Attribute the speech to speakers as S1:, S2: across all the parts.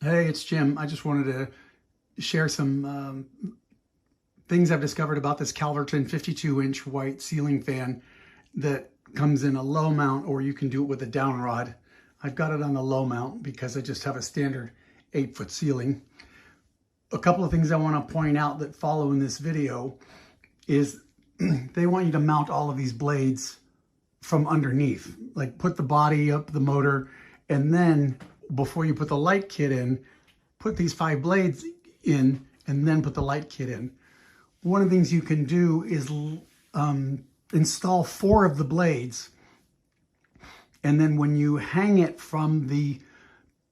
S1: Hey, it's Jim. I just wanted to share some things I've discovered about this Calverton 52-inch white ceiling fan that comes in a low mount, or you can do it with a down rod. I've got it on the low mount because I just have a standard 8-foot ceiling. A couple of things I want to point out that follow in this video is they want you to mount all of these blades from underneath, like put the body up the motor, and then before you put the light kit in, put these 5 blades in and then put the light kit in. One of the things you can do is install 4 of the blades, and then when you hang it from the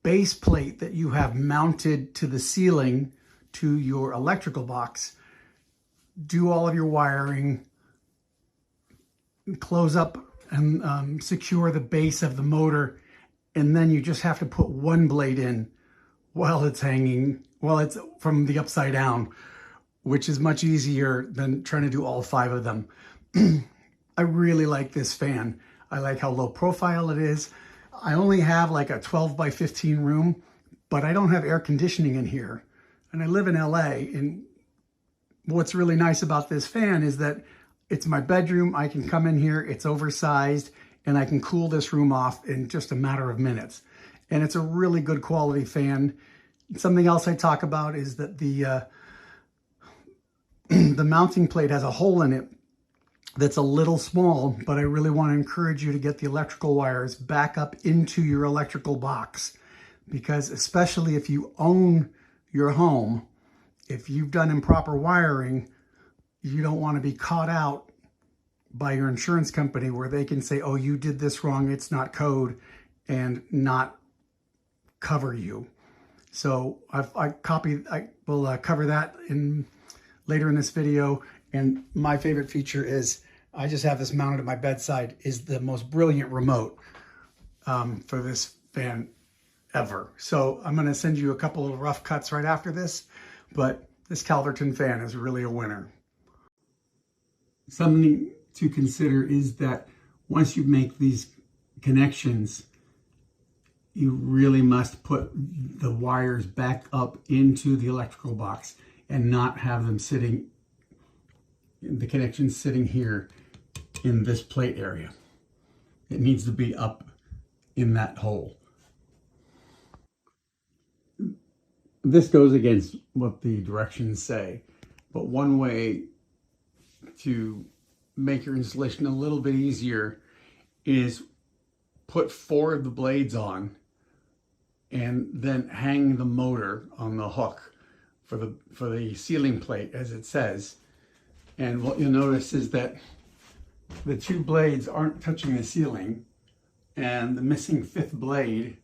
S1: base plate that you have mounted to the ceiling to your electrical box, do all of your wiring, close up and secure the base of the motor, and then you just have to put 1 blade in while it's hanging, while it's from the upside down, which is much easier than trying to do all 5 of them. I really like this fan. I like how low profile it is. I only have like a 12 by 15 room, but I don't have air conditioning in here. And I live in LA, and what's really nice about this fan is that it's my bedroom. I can come in here, it's oversized, and I can cool this room off in just a matter of minutes. And it's a really good quality fan. Something else I talk about is that the the mounting plate has a hole in it that's a little small, but I really want to encourage you to get the electrical wires back up into your electrical box, because especially if you own your home, if you've done improper wiring, you don't want to be caught out by your insurance company where they can say, oh, you did this wrong, it's not code, and not cover you. So I will cover that later in this video. And my favorite feature is I just have this mounted at my bedside, is the most brilliant remote for this fan ever. So I'm going to send you a couple of rough cuts right after this, but this Calverton fan is really a winner. Something to consider is that once you make these connections, you really must put the wires back up into the electrical box and not have them sitting, the connections sitting here in this plate area. It needs to be up in that hole. This goes against what the directions say, but one way to make your installation a little bit easier is put 4 of the blades on and then hang the motor on the hook for the ceiling plate, as it says. And what you'll notice is that the 2 blades aren't touching the ceiling, and the missing 5th blade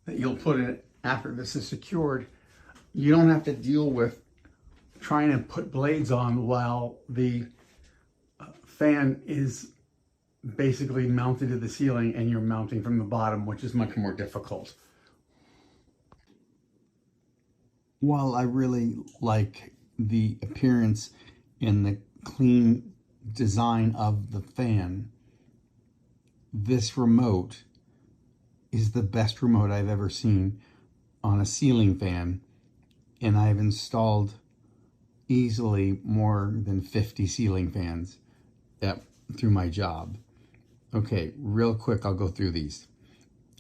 S1: that you'll put in after this is secured, you don't have to deal with trying to put blades on while the fan is basically mounted to the ceiling and you're mounting from the bottom, which is much more difficult. While I really like the appearance and the clean design of the fan, this remote is the best remote I've ever seen on a ceiling fan, and I've installed easily more than 50 ceiling fans through my job. Okay, real quick, I'll go through these.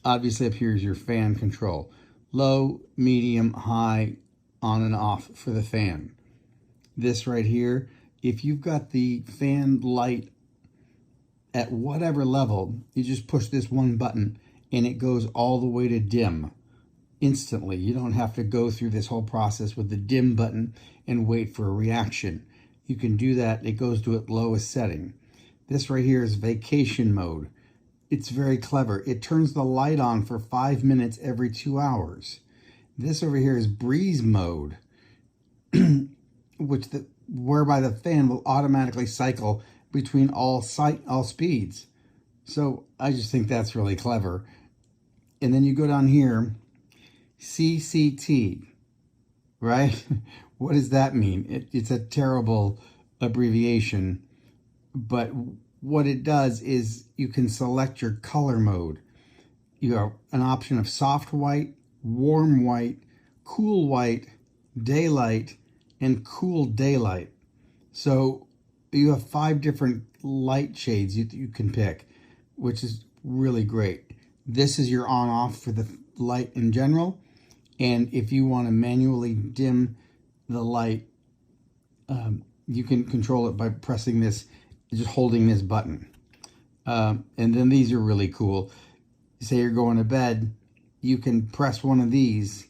S1: Obviously up here is your fan control. Low, medium, high, on and off for the fan. This right here, if you've got the fan light at whatever level, you just push this one button and it goes all the way to dim instantly. You don't have to go through this whole process with the dim button and wait for a reaction. You can do that. It goes to its lowest setting. This right here is vacation mode. It's very clever. It turns the light on for 5 minutes every 2 hours. This over here is breeze mode, whereby the fan will automatically cycle between all speeds. So I just think that's really clever. And then you go down here, CCT, right? What does that mean? It's a terrible abbreviation, but what it does is you can select your color mode. You have an option of soft white, warm white, cool white, daylight, and cool daylight. So you have 5 different light shades you can pick, which is really great. This is your on off for the light in general. And if you want to manually dim the light, you can control it by pressing this, just holding this button. And then these are really cool. Say you're going to bed, you can press one of these,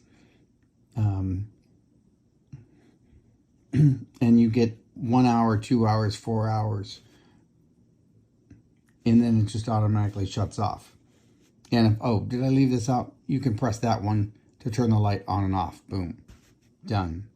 S1: and you get 1 hour, 2 hours, 4 hours, and then it just automatically shuts off. And if, oh, did I leave this out? You can press that one to turn the light on and off. Boom. Done.